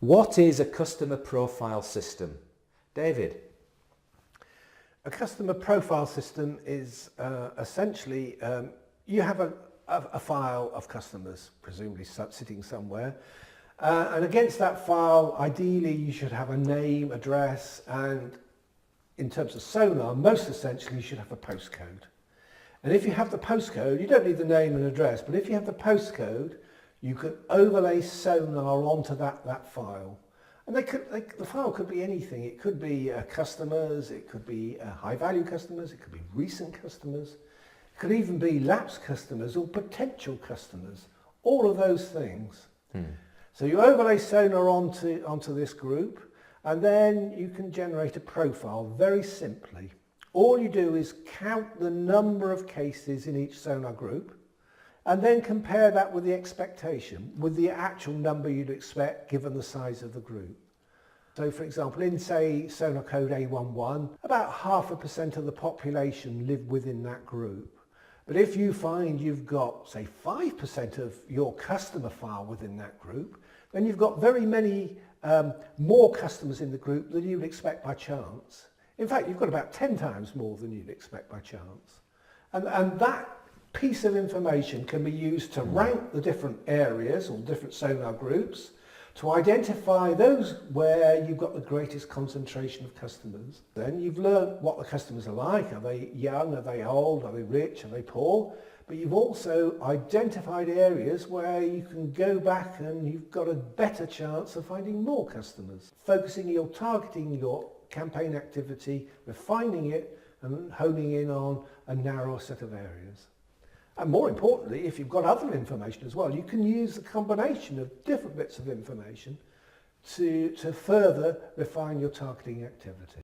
What is a customer profile system? David? A customer profile system is essentially you have a file of customers, presumably sitting somewhere, and against that file, ideally you should have a name, address, and in terms of SONAR, most essentially you should have a postcode. And if you have the postcode, you don't need the name and address, but if you have the postcode, you can overlay SONAR onto that file. And the file could be anything. It could be customers, it could be high-value customers, it could be recent customers, it could even be lapsed customers or potential customers, all of those things. So you overlay SONAR onto this group, and then you can generate a profile very simply. All you do is count the number of cases in each SONAR group, and then compare that with the expectation, with the actual number you'd expect given the size of the group. So for example, in say SONAR code A11, about 0.5% of the population live within that group. But if you find you've got say 5% of your customer file within that group, then you've got very many more customers in the group than you'd expect by chance. In fact, you've got about 10 times more than you'd expect by chance. And that piece of information can be used to rank the different areas or different SONAR groups to identify those where you've got the greatest concentration of customers. Then you've learned what the customers are like. Are they young? Are they old? Are they rich? Are they poor? But you've also identified areas where you can go back and you've got a better chance of finding more customers. Targeting your campaign activity, refining it and honing in on a narrow set of areas. And more importantly, if you've got other information as well, you can use a combination of different bits of information to further refine your targeting activity.